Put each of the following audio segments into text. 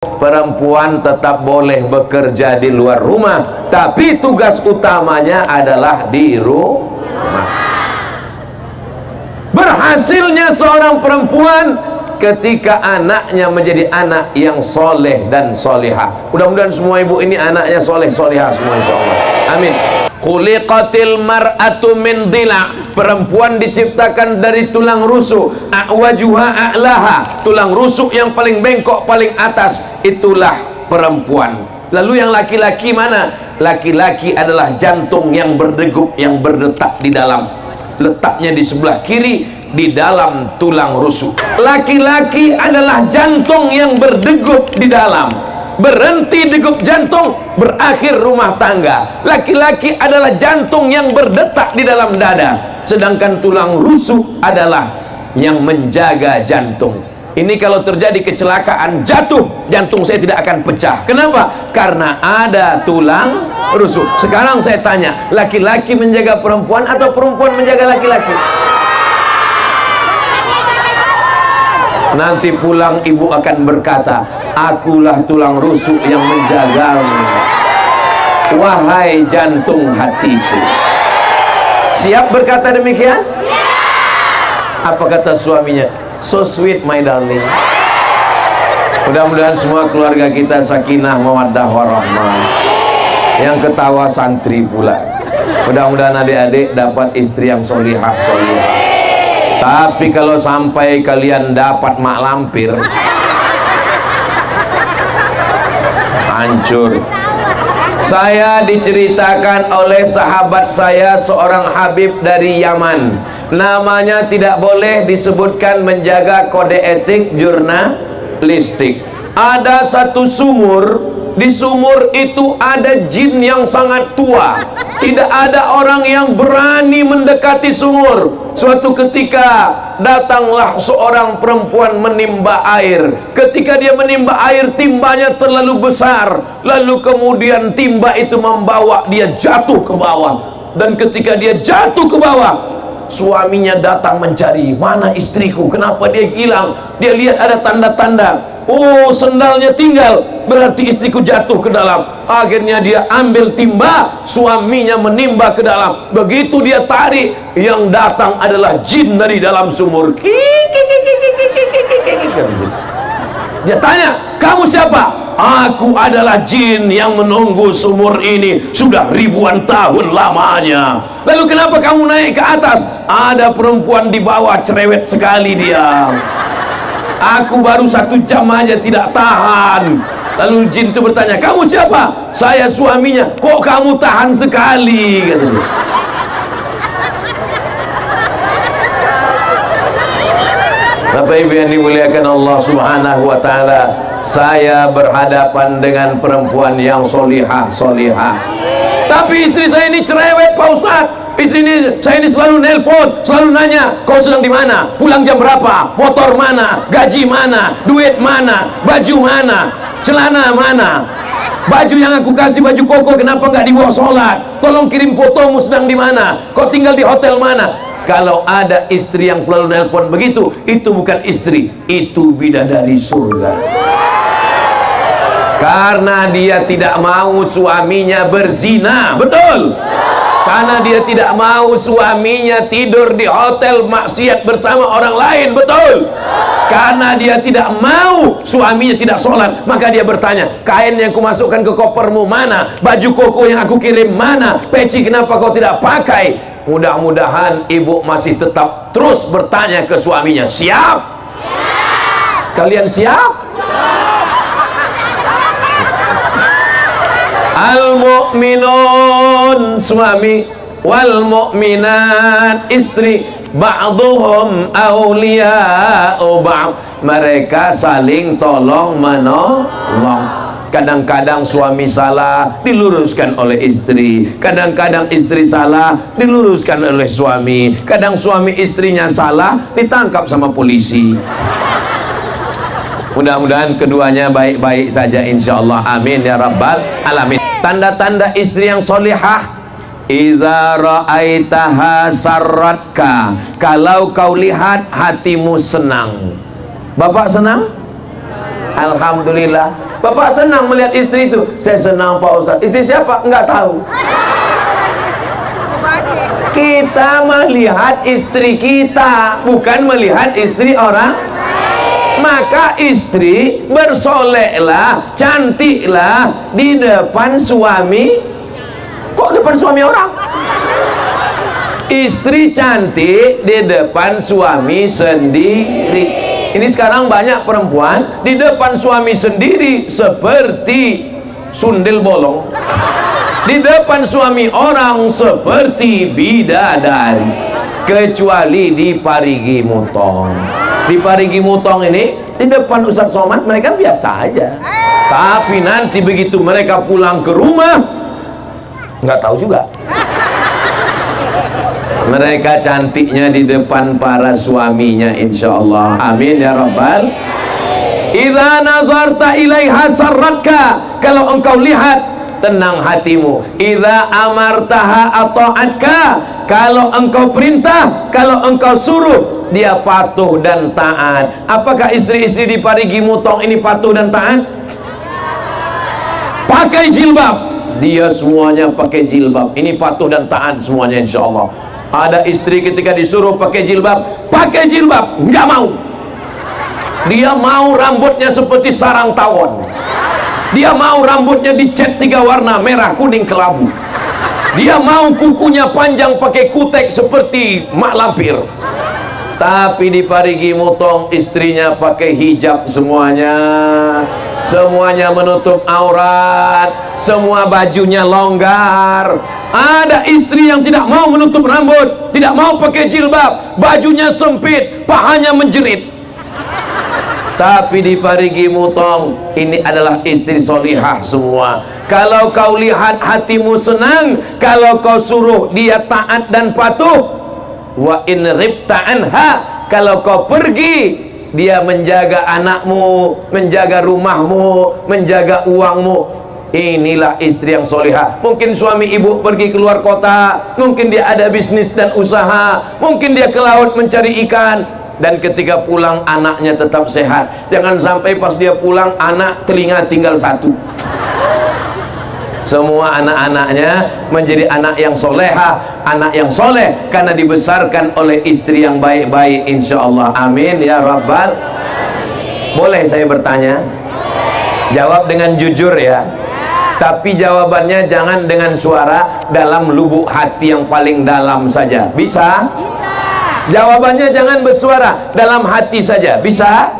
perempuan tetap boleh bekerja di luar rumah, tapi tugas utamanya adalah di rumah. Berhasilnya seorang perempuan ketika anaknya menjadi anak yang soleh dan solehah. Mudah-mudahan semua ibu ini anaknya soleh solehah semua, insyaallah. Amin. Khuliqatil mar'atu min dila'. Perempuan diciptakan dari tulang rusuk. A'wajuha a'laha. Tulang rusuk yang paling bengkok, paling atas, itulah perempuan. Lalu yang laki-laki mana? Laki-laki adalah jantung yang berdegup, yang berdetak di dalam. Letaknya di sebelah kiri, di dalam tulang rusuk. Laki-laki adalah jantung yang berdegup di dalam. Berhenti degup jantung, berakhir rumah tangga. Laki-laki adalah jantung yang berdetak di dalam dada, sedangkan tulang rusuk adalah yang menjaga jantung. Ini kalau terjadi kecelakaan, jatuh, jantung saya tidak akan pecah. Kenapa? Karena ada tulang rusuk. Sekarang saya tanya, laki-laki menjaga perempuan atau perempuan menjaga laki-laki? Nanti pulang ibu akan berkata, akulah tulang rusuk yang menjagamu, wahai jantung hatiku. Siap berkata demikian? Apa kata suaminya? So sweet my darling. Mudah-mudahan semua keluarga kita sakinah mawaddah warahmah. Yang ketawa santri pula. Mudah-mudahan adik-adik dapat istri yang solihah solihah. Tapi kalau sampai kalian dapat mak lampir, hancur. Saya diceritakan oleh sahabat saya, seorang Habib dari Yaman. Namanya tidak boleh disebutkan, menjaga kode etik jurnalistik. Ada satu sumur, di sumur itu ada jin yang sangat tua. Tidak ada orang yang berani mendekati sumur. Suatu ketika datanglah seorang perempuan menimba air. Ketika dia menimba air, timbanya terlalu besar. Lalu kemudian timba itu membawa dia jatuh ke bawah. Dan ketika dia jatuh ke bawah, suaminya datang mencari, mana istriku, kenapa dia hilang? Dia lihat ada tanda-tanda, oh sendalnya tinggal, berarti istriku jatuh ke dalam. Akhirnya dia ambil timba, suaminya menimba ke dalam. Begitu dia tarik, yang datang adalah jin dari dalam sumur. Dia tanya, kamu siapa? Aku adalah jin yang menunggu sumur ini sudah ribuan tahun lamanya. Lalu kenapa kamu naik ke atas? Ada perempuan di bawah, cerewet sekali dia. Aku baru 1 jam aja tidak tahan. Lalu jin itu bertanya, kamu siapa? Saya suaminya. Kok kamu tahan sekali? Katanya. Bapak Ibu yang dimuliakan Allah Subhanahu wa Ta'ala, saya berhadapan dengan perempuan yang solihah solihah. Tapi istri saya ini cerewet Pak Ustadz. Saya ini selalu nelpon, selalu nanya, kau sedang di mana? Pulang jam berapa? Motor mana? Gaji mana? Duit mana? Baju mana? Celana mana? Baju yang aku kasih, baju koko, kenapa nggak dibawa sholat? Tolong kirim fotomu sedang di mana? Kau tinggal di hotel mana? Kalau ada istri yang selalu nelpon begitu, itu bukan istri, itu bidadari surga. Karena dia tidak mau suaminya berzina, betul? Karena dia tidak mau suaminya tidur di hotel maksiat bersama orang lain, betul? Karena dia tidak mau suaminya tidak sholat, maka dia bertanya, kain yang aku masukkan ke kopermu mana? Baju koko yang aku kirim mana? Peci kenapa kau tidak pakai? Mudah-mudahan ibu masih tetap terus bertanya ke suaminya, siap? Kalian siap? Al-mu'minun suami, wal mu'minat istri, ba'duhum awliya'u ba'd. Mereka saling tolong menolong. Kadang-kadang suami salah diluruskan oleh istri, kadang-kadang istri salah diluruskan oleh suami, kadang suami istrinya salah ditangkap sama polisi. Mudah-mudahan keduanya baik-baik saja insyaallah, amin ya rabbal alamin. Tanda-tanda istri yang solihah, iza ra'aitaha sarratka, kalau kau lihat hatimu senang. Bapak senang? Alhamdulillah. Bapak senang melihat istri itu. Saya senang Pak Ustadz. Istri siapa? Enggak tahu. Kita melihat istri kita, bukan melihat istri orang. Maka istri bersolehlah, cantiklah di depan suami. Kok depan suami orang? Istri cantik di depan suami sendiri. Ini sekarang banyak perempuan di depan suami sendiri seperti sundel bolong, di depan suami orang seperti bidadari, kecuali di Parigi Mutong. Di Parigi Mutong ini, di depan Ustadz Somad mereka biasa aja, tapi nanti begitu mereka pulang ke rumah nggak tahu juga. Mereka cantiknya di depan para suaminya, insya Allah. Amin ya rabbal. Idza nazarta ilaiha sarratka, kalau engkau lihat tenang hatimu. Idza amartaha ata'atka, kalau engkau perintah, kalau engkau suruh dia patuh dan taat. Apakah istri-istri di Parigi Mutong ini patuh dan taat? Pakai jilbab, dia semuanya pakai jilbab. Ini patuh dan taat semuanya, insya Allah. Ada istri ketika disuruh pakai jilbab, nggak mau. Dia mau rambutnya seperti sarang tawon. Dia mau rambutnya dicat 3 warna, merah, kuning, kelabu. Dia mau kukunya panjang pakai kutek seperti mak lampir. Tapi di Parigi Mutong istrinya pakai hijab semuanya. Semuanya menutup aurat, semua bajunya longgar. Ada istri yang tidak mau menutup rambut, tidak mau pakai jilbab, bajunya sempit, pahanya menjerit. Tapi di Parigi Mutong ini adalah istri solihah semua. Kalau kau lihat hatimu senang, kalau kau suruh dia taat dan patuh. Wa in ribta anha, kalau kau pergi dia menjaga anakmu, menjaga rumahmu, menjaga uangmu. Inilah istri yang solihah. Mungkin suami ibu pergi keluar kota, mungkin dia ada bisnis dan usaha, mungkin dia ke laut mencari ikan, dan ketika pulang anaknya tetap sehat. Jangan sampai pas dia pulang anak telinga tinggal 1. Semua anak-anaknya menjadi anak yang soleha, anak yang soleh, karena dibesarkan oleh istri yang baik-baik, insya Allah. Amin ya rabbal. Boleh saya bertanya? Jawab dengan jujur ya, tapi jawabannya jangan dengan suara, dalam lubuk hati yang paling dalam saja. Bisa? Jawabannya jangan bersuara, dalam hati saja. Bisa?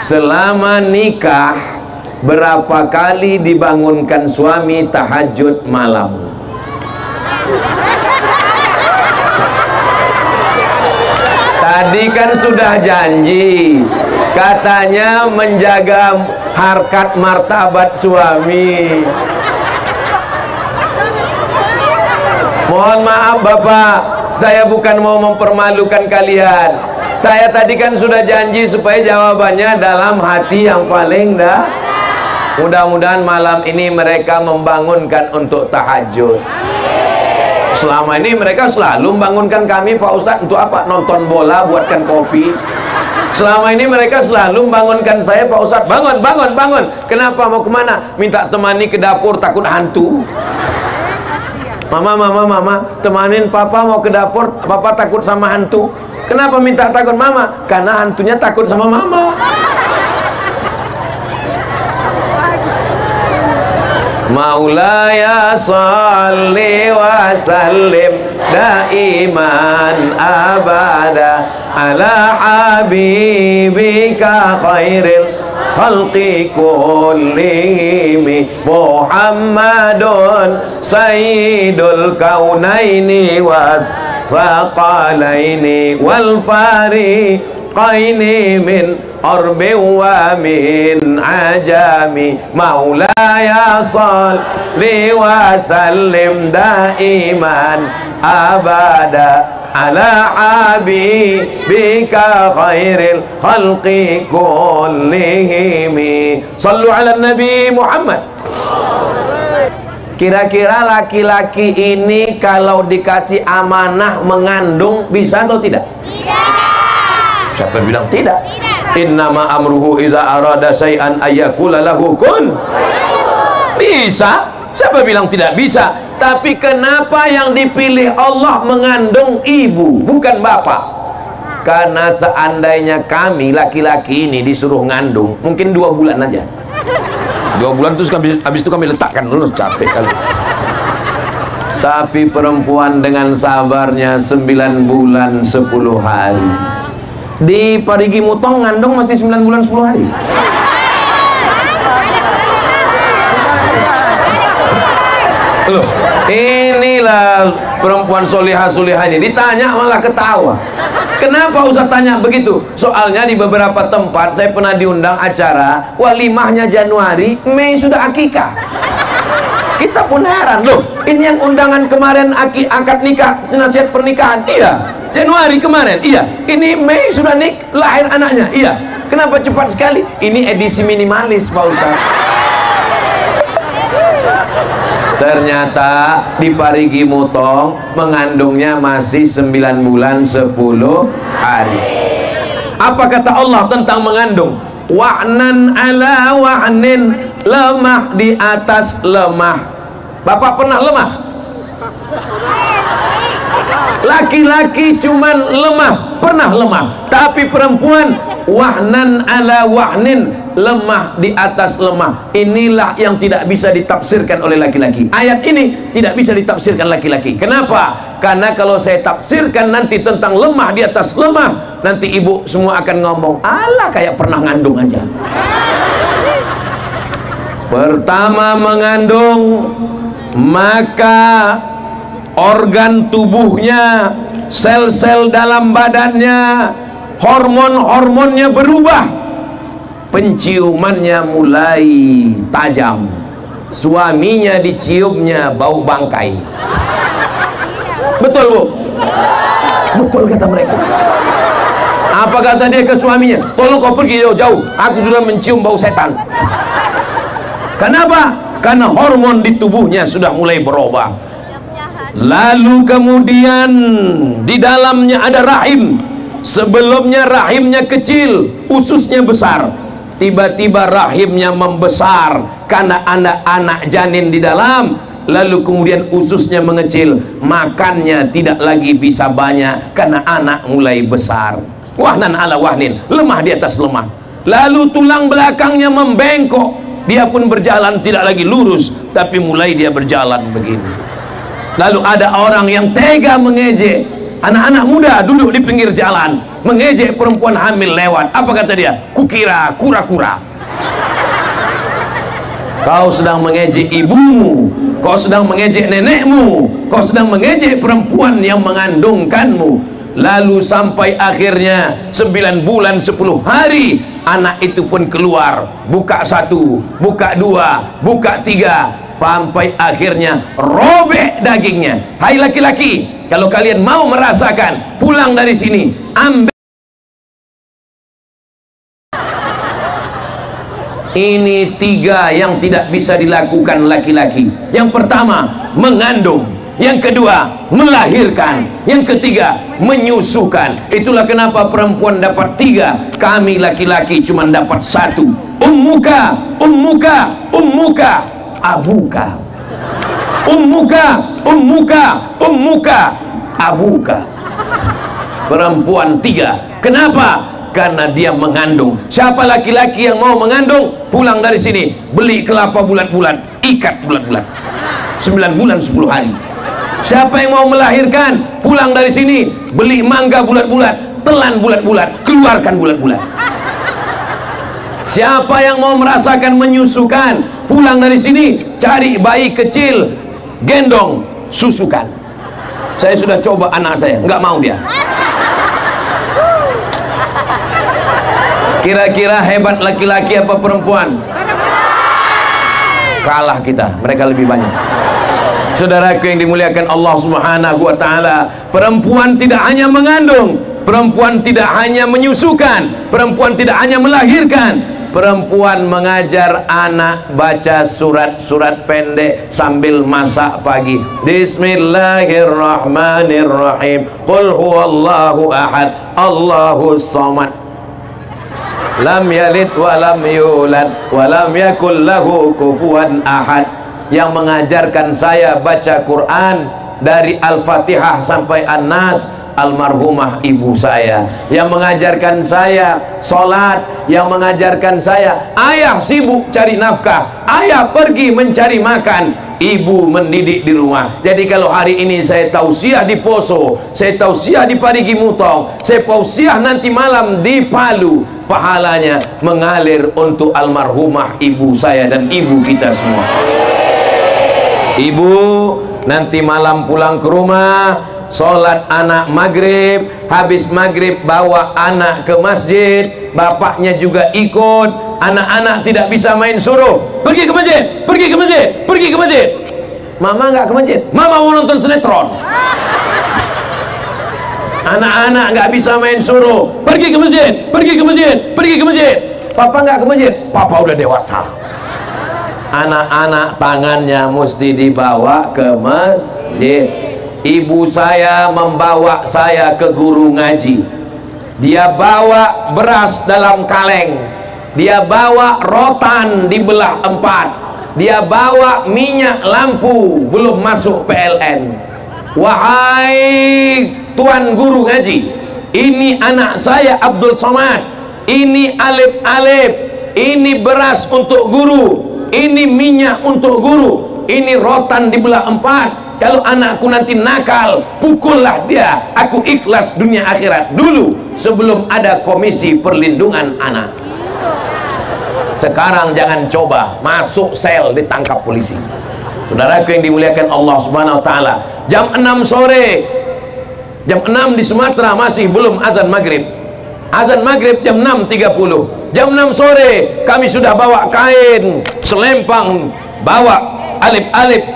Selama nikah berapa kali dibangunkan suami tahajud malam? Tadi kan sudah janji, katanya menjaga harkat martabat suami. Mohon maaf Bapak, saya bukan mau mempermalukan kalian. Saya tadi kan sudah janji supaya jawabannya dalam hati yang paling dah. Mudah-mudahan malam ini mereka membangunkan untuk tahajud. Selama ini mereka selalu membangunkan kami, Pak Ustadz, untuk apa? Nonton bola, buatkan kopi. Selama ini mereka selalu membangunkan saya, Pak Ustadz, bangun, bangun, bangun. Kenapa? Mau kemana? Minta temani ke dapur, takut hantu. Mama, mama, mama, temanin papa mau ke dapur, papa takut sama hantu. Kenapa minta takut mama? Karena hantunya takut sama mama. Maulaya salli wa sallim daiman abada ala habibika khairil khalqi kullihim Muhammadun sayyidul kaunaini wa thaqalaini wal fariqaini min Arbi wa min ajami Maulaya salli wa sallim daiman abada ala habibika khairil khalqi kullihim. Sallu ala Nabi Muhammad. Kira-kira laki-laki ini kalau dikasih amanah mengandung bisa atau tidak? Tidak. Siapa yang bilang tidak? Tidak. Innama amruhu idza arada syai'an ayyakula lahu kun. Bisa. Siapa bilang tidak bisa? Tapi kenapa yang dipilih Allah mengandung ibu, bukan bapak? Karena seandainya kami laki-laki ini disuruh ngandung, mungkin 2 bulan aja. 2 bulan terus habis itu kami letakkan dulu, capek kali. Tapi perempuan dengan sabarnya 9 bulan 10 hari. Di Parigi Mutong ngandung masih 9 bulan 10 hari. Loh, inilah perempuan solihah-solihah ini. Ditanya malah ketawa. Kenapa Ustaz tanya begitu? Soalnya di beberapa tempat saya pernah diundang acara walimahnya Januari, Mei sudah akikah. Kita pun heran, loh, ini yang undangan kemarin akad nikah, nasihat pernikahan, iya. Januari kemarin, iya. Ini Mei sudah lahir anaknya, iya. Kenapa cepat sekali? Ini edisi minimalis, Pak Ustaz. Ternyata di Parigi Mutong mengandungnya masih 9 bulan 10 hari. Apa kata Allah tentang mengandung? Wa'nan ala wa'nin, lemah di atas lemah. Bapak pernah lemah? Laki-laki cuman lemah, pernah lemah. Tapi perempuan wahnan ala wahnin, lemah di atas lemah. Inilah yang tidak bisa ditafsirkan oleh laki-laki. Ayat ini tidak bisa ditafsirkan laki-laki. Kenapa? Karena kalau saya tafsirkan nanti tentang lemah di atas lemah, nanti ibu semua akan ngomong, alah kayak pernah ngandung aja. Pertama mengandung, maka organ tubuhnya, sel-sel dalam badannya, hormon-hormonnya berubah, penciumannya mulai tajam, suaminya diciumnya bau bangkai. Betul Bu? Betul kata mereka. Apa kata dia ke suaminya? Tolong kau pergi jauh-jauh, aku sudah mencium bau setan. Kenapa? Karena hormon di tubuhnya sudah mulai berubah. Lalu kemudian di dalamnya ada rahim. Sebelumnya rahimnya kecil, ususnya besar. Tiba-tiba rahimnya membesar karena anak-anak janin di dalam. Lalu kemudian ususnya mengecil, makannya tidak lagi bisa banyak karena anak mulai besar. Wahnan ala wahnin, lemah di atas lemah. Lalu tulang belakangnya membengkok, dia pun berjalan tidak lagi lurus, tapi mulai dia berjalan begini. Lalu ada orang yang tega mengejek anak-anak muda duduk di pinggir jalan, mengejek perempuan hamil lewat. Apa kata dia? Kukira kura-kura. Kau sedang mengejek ibumu, kau sedang mengejek nenekmu, kau sedang mengejek perempuan yang mengandungkanmu. Lalu sampai akhirnya 9 bulan 10 hari anak itu pun keluar. Buka 1, buka 2, buka 3, sampai akhirnya robek dagingnya. Hai laki-laki, kalau kalian mau merasakan, pulang dari sini, ambil. Ini 3 yang tidak bisa dilakukan laki-laki. Yang pertama, mengandung. Yang kedua, melahirkan. Yang ketiga, menyusukan. Itulah kenapa perempuan dapat 3, kami laki-laki cuma dapat 1. Ummuka, ummuka, ummuka, abuka. Ummuka, ummuka, ummuka, abuka. Perempuan 3. Kenapa? Karena dia mengandung. Siapa laki-laki yang mau mengandung, pulang dari sini, beli kelapa bulat-bulat, ikat bulat-bulat, 9 bulan 10 hari. Siapa yang mau melahirkan, pulang dari sini, beli mangga bulat-bulat, telan bulat-bulat, keluarkan bulat-bulat. Siapa yang mau merasakan menyusukan, pulang dari sini, cari bayi kecil, gendong, susukan. Saya sudah coba anak saya, nggak mau dia. Kira-kira hebat laki-laki apa perempuan? Kalah kita, mereka lebih banyak. Saudaraku yang dimuliakan Allah Subhanahu wa ta'ala, perempuan tidak hanya mengandung, perempuan tidak hanya menyusukan, perempuan tidak hanya melahirkan, perempuan mengajar anak baca surat-surat pendek sambil masak pagi. Bismillahirrahmanirrahim. Qul huwallahu ahad, Allahus samad. lam yalid wa lam yulad wa lam yakul lahu kufuwan ahad. Yang mengajarkan saya baca Quran dari Al-Fatihah sampai An-Nas almarhumah ibu saya. Yang mengajarkan saya sholat, yang mengajarkan saya, ayah sibuk cari nafkah, ayah pergi mencari makan, ibu mendidik di rumah. Jadi kalau hari ini saya tausiah di Poso, saya tausiah di Parigi Mutong, saya tausiah nanti malam di Palu, pahalanya mengalir untuk almarhumah ibu saya dan ibu kita semua. Ibu nanti malam pulang ke rumah, sholat anak maghrib, habis maghrib bawa anak ke masjid, bapaknya juga ikut. Anak-anak tidak bisa main, suruh pergi ke masjid, pergi ke masjid, pergi ke masjid. Mama nggak ke masjid, mama mau nonton sinetron. Anak-anak nggak bisa main, suruh pergi ke masjid, pergi ke masjid, pergi ke masjid. Papa nggak ke masjid, papa udah dewasa. Anak-anak tangannya mesti dibawa ke masjid. Ibu saya membawa saya ke guru ngaji. Dia bawa beras dalam kaleng, dia bawa rotan dibelah 4, dia bawa minyak lampu belum masuk PLN. Wahai tuan guru ngaji, ini anak saya Abdul Somad, ini alif-alif, ini beras untuk guru, ini minyak untuk guru, ini rotan dibelah 4. Kalau anakku nanti nakal, pukullah dia. Aku ikhlas dunia akhirat dulu sebelum ada komisi perlindungan anak. Sekarang jangan coba masuk sel ditangkap polisi. Saudaraku yang dimuliakan Allah Subhanahu wa taala, jam 6 sore, jam 6 di Sumatera masih belum azan maghrib. Azan maghrib jam 6.30. Jam 6 sore kami sudah bawa kain, selempang, bawa alif-alif,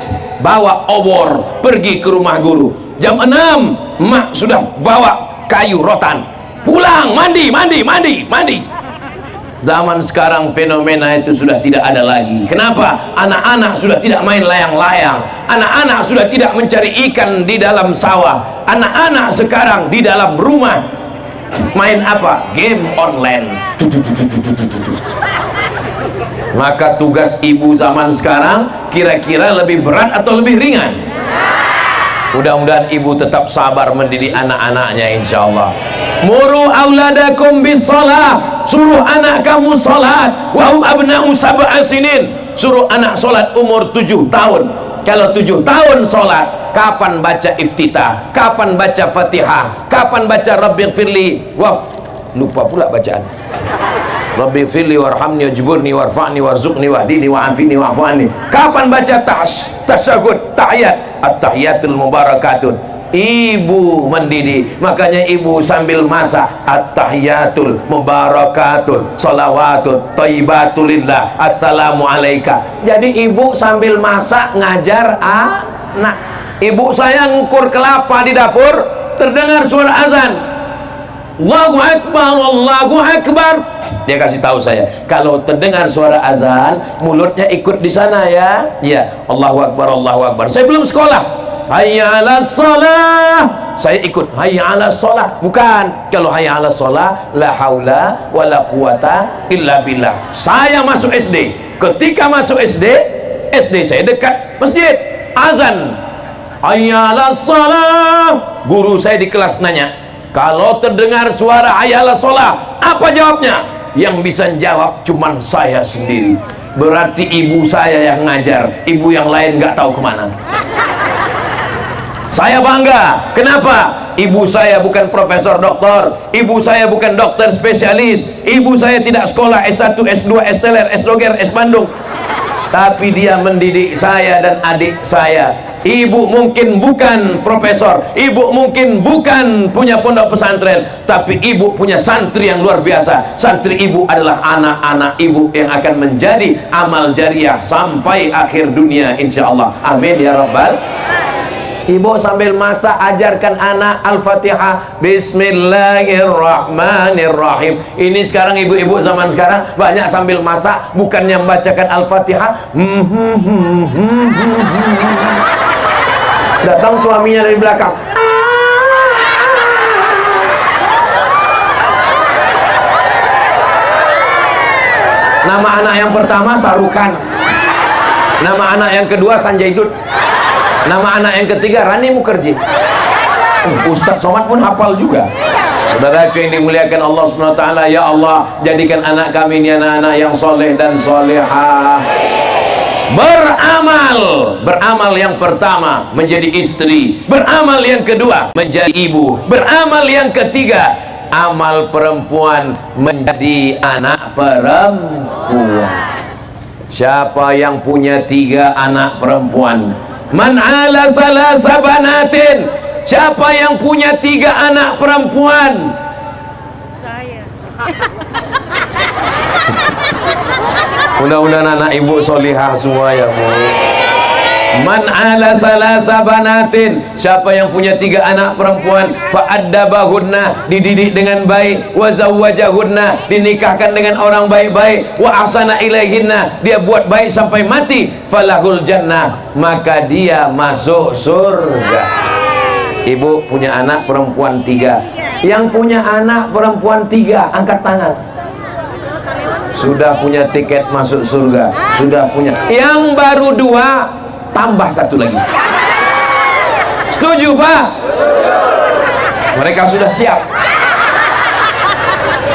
bawa obor, pergi ke rumah guru. Jam 6 emak sudah bawa kayu rotan, pulang mandi, mandi, mandi, mandi. Zaman sekarang fenomena itu sudah tidak ada lagi. Kenapa? Anak-anak sudah tidak main layang-layang, anak-anak sudah tidak mencari ikan di dalam sawah. Anak-anak sekarang di dalam rumah main apa? Game online. Maka tugas ibu zaman sekarang kira-kira lebih berat atau lebih ringan? Mudah-mudahan ibu tetap sabar mendidik anak-anaknya, insyaallah. Muru auladakum bis shalah, suruh anak kamu salat. Wa hum abna'u sab'a sinin, suruh anak salat umur 7 tahun. Kalau 7 tahun salat, kapan baca iftitah, kapan baca Fatihah, kapan baca Rabbighfirli lupa pula bacaan. Rabbi firli warhamni wajburni warfa'ni warzuqni wahdini wa'afini wa'fu'ani. Kapan baca tasyahud, tahiyat, at-tahiyatul mubarakatun. Ibu mendidik, makanya ibu sambil masak at-tahiyatul mubarakatun salawatun thayyibatulillah assalamu alaika. Jadi ibu sambil masak ngajar anak. Ibu saya ngukur kelapa di dapur, terdengar suara azan, Allahu Akbar, Allahu Akbar. Dia kasih tahu saya, kalau terdengar suara azan, mulutnya ikut di sana ya. Ya, Allahu Akbar, Allahu Akbar. Saya belum sekolah. Hayya 'alas shalah. Saya ikut hayya 'alas shalah. Bukan. Kalau hayya 'alas shalah, la haula wala quwata illa billah. Saya masuk SD. Ketika masuk SD, SD saya dekat masjid. Azan. Hayya 'alas shalah. Guru saya di kelas nanya, kalau terdengar suara hayya 'alas shalah, apa jawabnya? Yang bisa jawab cuman saya sendiri. Berarti ibu saya yang ngajar, ibu yang lain nggak tahu kemana. Saya bangga. Kenapa? Ibu saya bukan profesor doktor, ibu saya bukan dokter spesialis, ibu saya tidak sekolah S1, S2, S-teler, S-doger, S-bandung, tapi dia mendidik saya dan adik saya. Ibu mungkin bukan profesor, ibu mungkin bukan punya pondok pesantren, tapi ibu punya santri yang luar biasa. Santri ibu adalah anak-anak ibu yang akan menjadi amal jariah sampai akhir dunia, insya Allah. Amin ya rabbal. Ibu sambil masak ajarkan anak Al-Fatihah, Bismillahirrahmanirrahim. Ini sekarang ibu-ibu zaman sekarang banyak sambil masak bukannya membacakan Al-Fatihah, datang suaminya dari belakang, Nama anak yang pertama Sarukan, nama anak yang kedua Sanjay Dutt, nama anak yang ketiga Rani Mukherjee. Ustadz Somad pun hafal juga. Saudara yang dimuliakan Allah Subhanahu wa taala, ya Allah, jadikan anak kami ini anak-anak yang soleh dan solehah. Beramal yang pertama menjadi istri, beramal yang kedua menjadi ibu, beramal yang ketiga amal perempuan menjadi anak perempuan. Siapa yang punya 3 anak perempuan? Man ala thalatha banatin. Siapa yang punya 3 anak perempuan? Saya. Mudah-mudahan anak ibu solihah semua ya Bu. Man ala thalatha banatin. Siapa yang punya 3 anak perempuan, fa'addabahunna, dididik dengan baik, wa zawwajahunna, dinikahkan dengan orang baik-baik, wa ahsana ilaihinna, dia buat baik sampai mati, falahul jannah, maka dia masuk surga. Ibu punya anak perempuan 3. Yang punya anak perempuan 3 angkat tangan. Sudah punya tiket masuk surga. Sudah punya. Yang baru 2 tambah 1 lagi. Setuju Pak? Mereka sudah siap.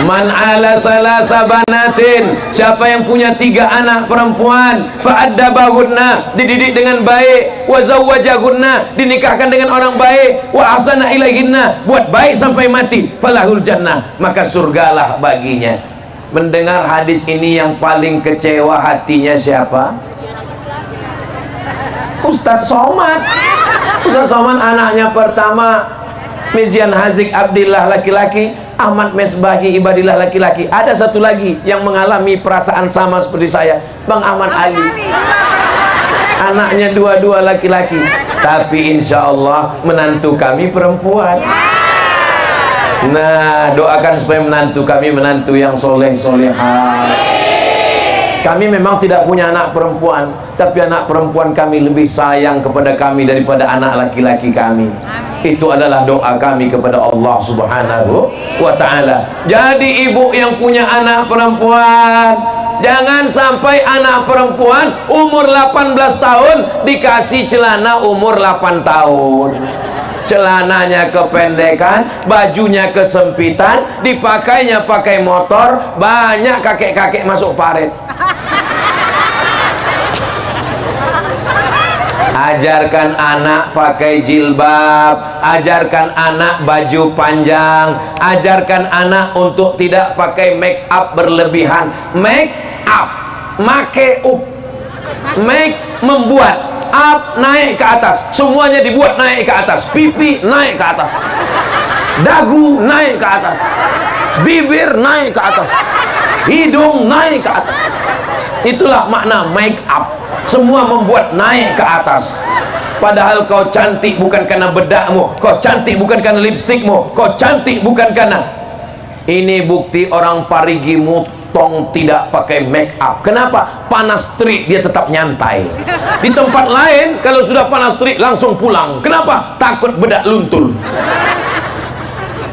Man ala salasa banatin. Siapa yang punya 3 anak perempuan, fa'addabahunna, dididik dengan baik, wa zawwajahunna, dinikahkan dengan orang baik, wa ahsana ilaihinna, buat baik sampai mati, falahul jannah, maka surgalah baginya. Mendengar hadis ini yang paling kecewa hatinya siapa? Ustadz Somad. Ustadz Somad anaknya pertama Mizian Hazik Abdillah laki-laki, Ahmad Mesbahi Ibadillah laki-laki. Ada satu lagi yang mengalami perasaan sama seperti saya, Bang Ahmad Ali. Anaknya 2 laki-laki, tapi insya Allah menantu kami perempuan. Nah, doakan supaya menantu kami menantu yang soleh solehah. Kami memang tidak punya anak perempuan, tapi anak perempuan kami lebih sayang kepada kami daripada anak laki-laki kami. Itu adalah doa kami kepada Allah Subhanahu wa ta'ala. Jadi ibu yang punya anak perempuan, jangan sampai anak perempuan umur 18 tahun dikasih celana umur 8 tahun. Celananya kependekan, bajunya kesempitan, dipakainya pakai motor, banyak kakek-kakek masuk paret. Ajarkan anak pakai jilbab, ajarkan anak baju panjang, ajarkan anak untuk tidak pakai make up berlebihan. Make up, make up, make membuat, up naik ke atas, semuanya dibuat naik ke atas, pipi naik ke atas, dagu naik ke atas, bibir naik ke atas, hidung naik ke atas. Itulah makna make up. Semua membuat naik ke atas. Padahal kau cantik bukan karena bedakmu, kau cantik bukan karena lipstikmu, kau cantik bukan karena. Ini bukti orang Parigi Mutong tidak pakai make up. Kenapa? Panas terik dia tetap nyantai. Di tempat lain kalau sudah panas terik langsung pulang. Kenapa? Takut bedak luntur.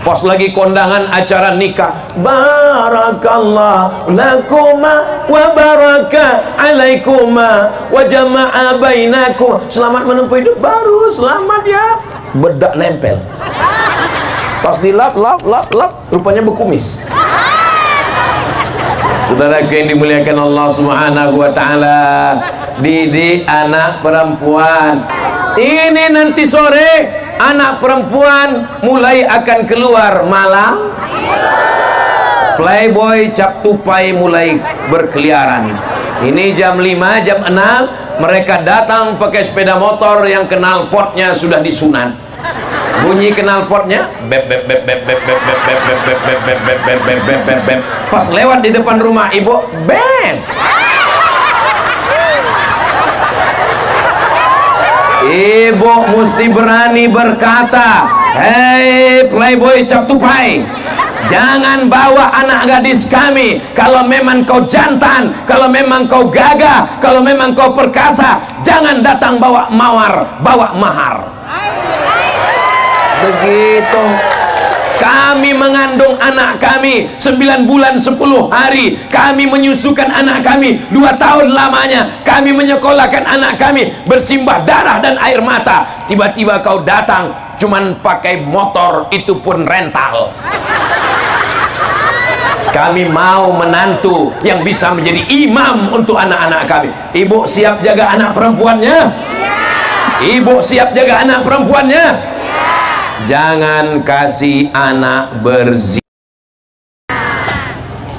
Pas lagi kondangan acara nikah, barakallah lakuma wa baraka alaikuma wa jama'a bainakum, selamat menempuh hidup baru, selamat ya. Bedak nempel. Pas dilap rupanya berkumis. Saudara yang dimuliakan Allah Subhanahu wa ta'ala, didik anak perempuan. Ini nanti sore anak perempuan mulai akan keluar malam. Playboy cap tupai mulai berkeliaran. Ini jam 5, jam 6 mereka datang pakai sepeda motor yang knalpotnya sudah disunat. Bunyi knalpotnya bep bep bep bep bep bep bep bep bep bep bep bep bep bep bep bep bep bep. Pas lewat di depan rumah ibu, bep. Ibu mesti berani berkata, hei playboy cap tupai, jangan bawa anak gadis kami. Kalau memang kau jantan, kalau memang kau gagah, kalau memang kau perkasa, jangan datang bawa mawar, bawa mahar. Begitu. Kami mengandung anak kami 9 bulan 10 hari, kami menyusukan anak kami 2 tahun lamanya, kami menyekolahkan anak kami bersimbah darah dan air mata. Tiba-tiba kau datang cuman pakai motor, itu pun rental. Kami mau menantu yang bisa menjadi imam untuk anak-anak kami. Ibu siap jaga anak perempuannya? Ibu siap jaga anak perempuannya? Jangan kasih anak berzina.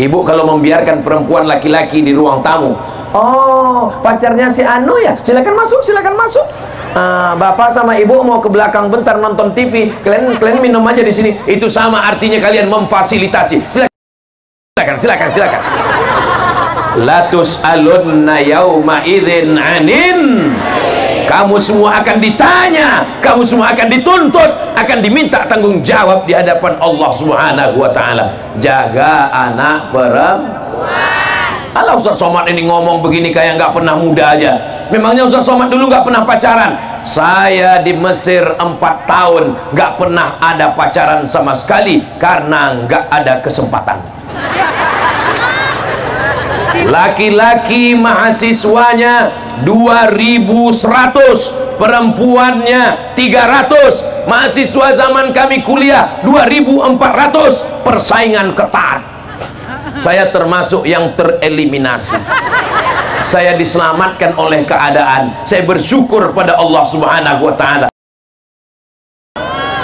Ibu kalau membiarkan perempuan laki-laki di ruang tamu, oh pacarnya si Anu ya, silakan masuk, silakan masuk. Bapak sama ibu mau ke belakang bentar nonton TV, kalian minum aja di sini. Itu sama artinya kalian memfasilitasi. Silakan. Latus alunna yauma idzin anin. Kamu semua akan ditanya, kamu semua akan dituntut, akan diminta tanggung jawab di hadapan Allah Subhanahu wa ta'ala. Jaga anak perempuan. Alah, Ustaz Somad ini ngomong begini kayak nggak pernah muda aja. Memangnya Ustaz Somad dulu nggak pernah pacaran? Saya di Mesir 4 tahun nggak pernah ada pacaran sama sekali karena nggak ada kesempatan. Laki-laki mahasiswanya 2.100, perempuannya 300. Mahasiswa zaman kami kuliah 2.400. Persaingan ketat. Saya termasuk yang tereliminasi. Saya diselamatkan oleh keadaan. Saya bersyukur pada Allah Subhanahu wa ta'ala.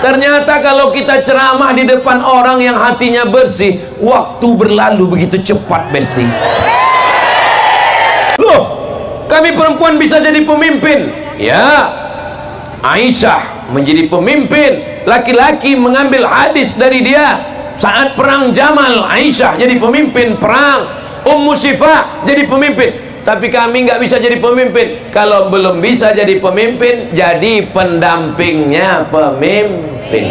Ternyata kalau kita ceramah di depan orang yang hatinya bersih, waktu berlalu begitu cepat, Besti. Loh, kami perempuan bisa jadi pemimpin. Ya, Aisyah menjadi pemimpin. Laki-laki mengambil hadis dari dia. Saat perang Jamal, Aisyah jadi pemimpin perang. Ummu Syifa jadi pemimpin. Tapi kami nggak bisa jadi pemimpin. Kalau belum bisa jadi pemimpin, jadi pendampingnya pemimpin.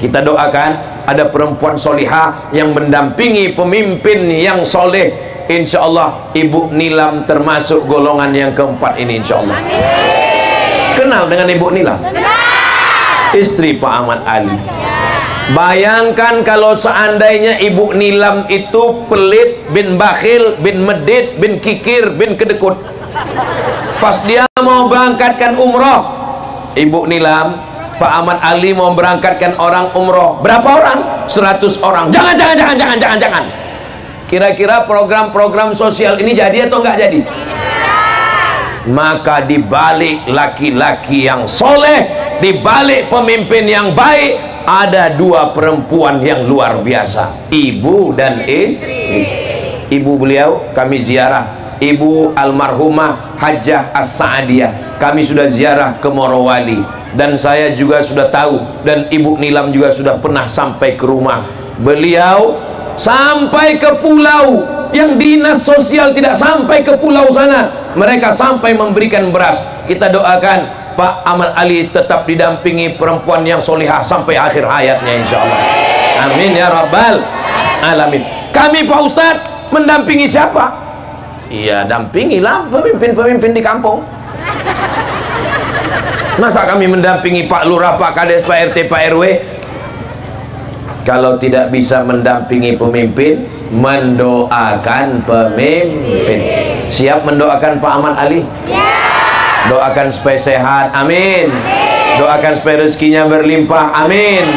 Kita doakan ada perempuan solihah yang mendampingi pemimpin yang soleh. Insya Allah Ibu Nilam termasuk golongan yang keempat ini, insya Allah. Kenal dengan Ibu Nilam? Istri Pak Ahmad Ali. Bayangkan kalau seandainya Ibu Nilam itu pelit, bin bakhil, bin medit, bin kikir, bin kedekut. Pas dia mau berangkatkan umroh, Ibu Nilam, Pak Ahmad Ali mau berangkatkan orang umroh. Berapa orang? 100 orang. Jangan. Kira-kira program-program sosial ini jadi atau enggak jadi? Maka dibalik laki-laki yang soleh, dibalik pemimpin yang baik, ada 2 perempuan yang luar biasa, ibu dan istri. Ibu beliau kami ziarah, Ibu almarhumah Hajjah As-Sa'adiyah. Kami sudah ziarah ke Morowali, dan saya juga sudah tahu, dan Ibu Nilam juga sudah pernah sampai ke rumah beliau, sampai ke pulau yang dinas sosial tidak sampai ke pulau sana. Mereka sampai memberikan beras. Kita doakan Pak Ahmad Ali tetap didampingi perempuan yang solihah sampai akhir hayatnya, insya Allah. Amin ya rabbal alamin. Kami Pak Ustadz mendampingi siapa? Iya, dampingilah pemimpin-pemimpin di kampung. Masa kami mendampingi Pak Lurah, Pak Kades, Pak RT, Pak RW? Kalau tidak bisa mendampingi pemimpin, mendoakan pemimpin. Siap mendoakan Pak Ahmad Ali? Doakan supaya sehat, amin. Doakan supaya rezekinya berlimpah, amin.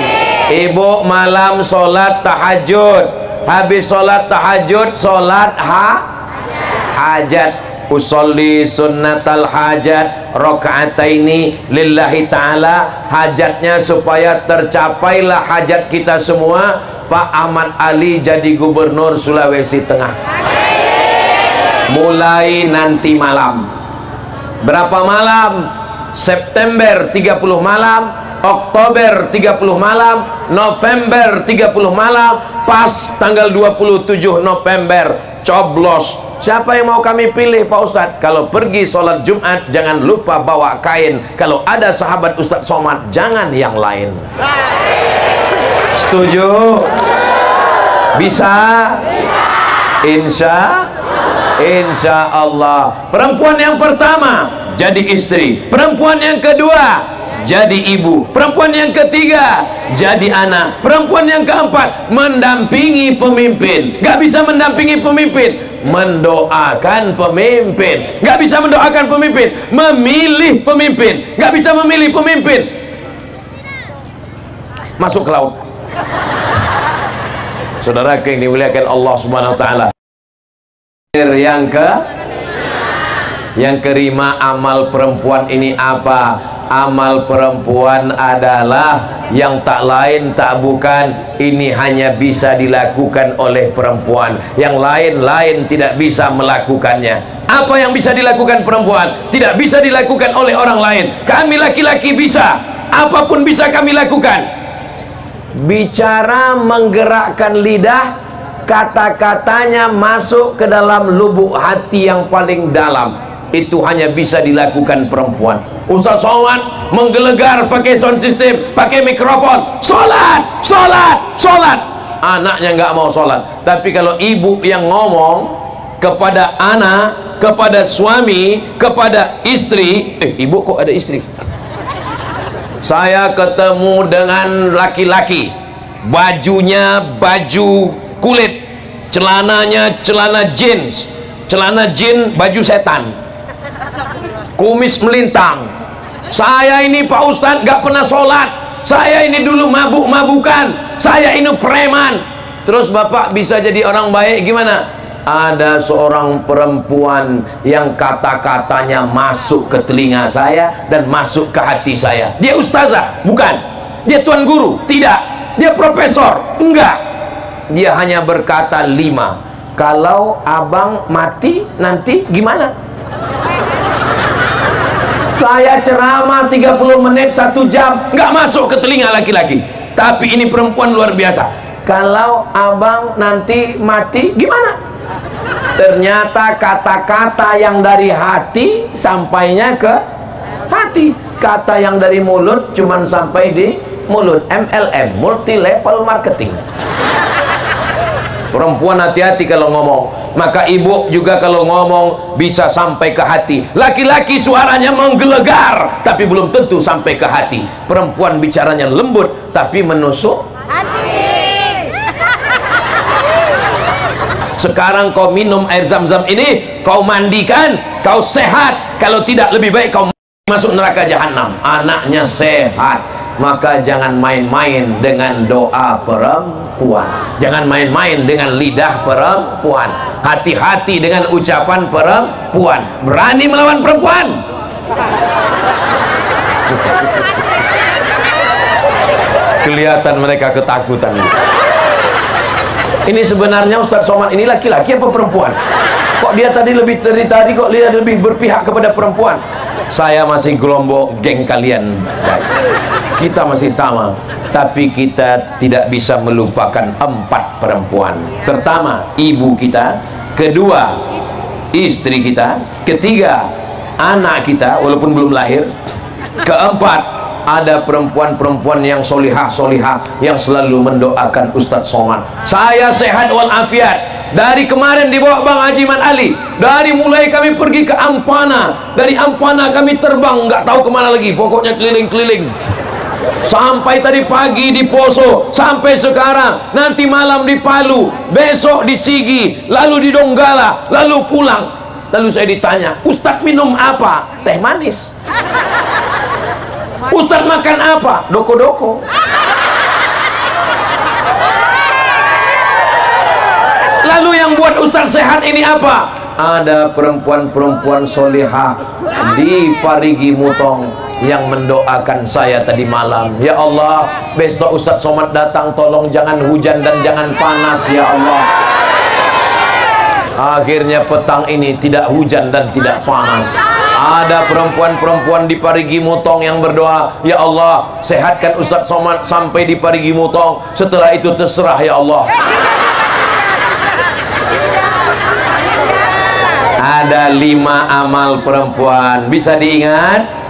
Ibu malam sholat tahajud, habis sholat tahajud sholat hajat. Usolli sunnatal hajat rakaataini lillahi ta'ala. Hajatnya supaya tercapailah hajat kita semua, Pak Ahmad Ali jadi gubernur Sulawesi Tengah. Mulai nanti malam. Berapa malam? September 30 malam, Oktober 30 malam, November 30 malam, pas tanggal 27 November coblos. Siapa yang mau kami pilih Pak Ustadz? Kalau pergi sholat Jumat jangan lupa bawa kain. Kalau ada sahabat Ustadz Somad jangan yang lain. Setuju? Bisa? Insya Allah. Perempuan yang pertama jadi istri. Perempuan yang kedua jadi ibu. Perempuan yang ketiga jadi anak. Perempuan yang keempat mendampingi pemimpin. Gak bisa mendampingi pemimpin, mendoakan pemimpin. Gak bisa mendoakan pemimpin, memilih pemimpin. Gak bisa memilih pemimpin, masuk ke laut. Saudara yang dimuliakan Allah Subhanahu wa taala. Yang kelima, amal perempuan ini apa? Amal perempuan adalah yang tak lain tak bukan, ini hanya bisa dilakukan oleh perempuan. Yang lain-lain tidak bisa melakukannya. Apa yang bisa dilakukan perempuan tidak bisa dilakukan oleh orang lain. Kami laki-laki bisa, apapun bisa kami lakukan. Bicara, menggerakkan lidah, kata-katanya masuk ke dalam lubuk hati yang paling dalam, itu hanya bisa dilakukan perempuan. Ustaz Somad menggelegar pakai sound system, pakai mikrofon, sholat, sholat, sholat. Anaknya nggak mau sholat. Tapi kalau ibu yang ngomong kepada anak, kepada suami, kepada istri, ibu kok ada istri? Saya ketemu dengan laki-laki, bajunya baju kulit, celananya celana jeans, celana jin, baju setan, kumis melintang. Saya ini Pak Ustadz gak pernah sholat, saya ini dulu mabuk-mabukan, saya ini preman. Terus Bapak bisa jadi orang baik gimana? Ada seorang perempuan yang kata-katanya masuk ke telinga saya dan masuk ke hati saya. Dia ustazah? Bukan. Dia tuan guru? Tidak. Dia profesor? Enggak. Dia hanya berkata 5. Kalau abang mati nanti gimana? Saya ceramah 30 menit 1 jam, nggak masuk ke telinga laki-laki. Tapi ini perempuan luar biasa. Kalau abang nanti mati gimana? Ternyata kata-kata yang dari hati sampainya ke hati. Kata yang dari mulut cuman sampai di mulut. MLM, multi level marketing. Perempuan hati-hati kalau ngomong. Maka ibu juga kalau ngomong bisa sampai ke hati. Laki-laki suaranya menggelegar tapi belum tentu sampai ke hati. Perempuan bicaranya lembut tapi menusuk hati. Sekarang kau minum air zam-zam ini, kau mandikan, kau sehat. Kalau tidak lebih baik kau masuk neraka jahanam. Anaknya sehat. Maka jangan main-main dengan doa perempuan, jangan main-main dengan lidah perempuan. Hati-hati dengan ucapan perempuan. Berani melawan perempuan. Kelihatan mereka ketakutan. Ini sebenarnya Ustaz Somad ini laki-laki apa perempuan? Kok dia tadi lebih dari tadi kok dia lebih berpihak kepada perempuan? Saya masih kelompok geng kalian, guys. Kita masih sama, tapi kita tidak bisa melupakan 4 perempuan. Pertama, ibu kita. Kedua, istri kita. Ketiga, anak kita walaupun belum lahir. Keempat, ada perempuan-perempuan yang solihah-solihah yang selalu mendoakan Ustadz Somad. Saya sehat walafiat. Dari kemarin di bawah Bang Haji Mat Ali, dari mulai kami pergi ke Ampana, dari Ampana kami terbang nggak tahu kemana lagi, pokoknya keliling-keliling. Sampai tadi pagi di Poso, sampai sekarang, nanti malam di Palu, besok di Sigi, lalu di Donggala, lalu pulang. Lalu saya ditanya, Ustadz minum apa? Teh manis. Ustadz makan apa? Doko-doko. Lalu yang buat Ustadz sehat ini apa? Ada perempuan-perempuan solihah di Parigi Mutong yang mendoakan saya tadi malam. Ya Allah, besok Ustadz Somad datang, tolong jangan hujan dan jangan panas ya Allah. Akhirnya petang ini tidak hujan dan tidak panas. Ada perempuan-perempuan di Parigi Mutong yang berdoa, ya Allah, sehatkan Ustadz Somad sampai di Parigi Mutong. Setelah itu terserah ya Allah. Ada 5 amal perempuan, bisa diingat?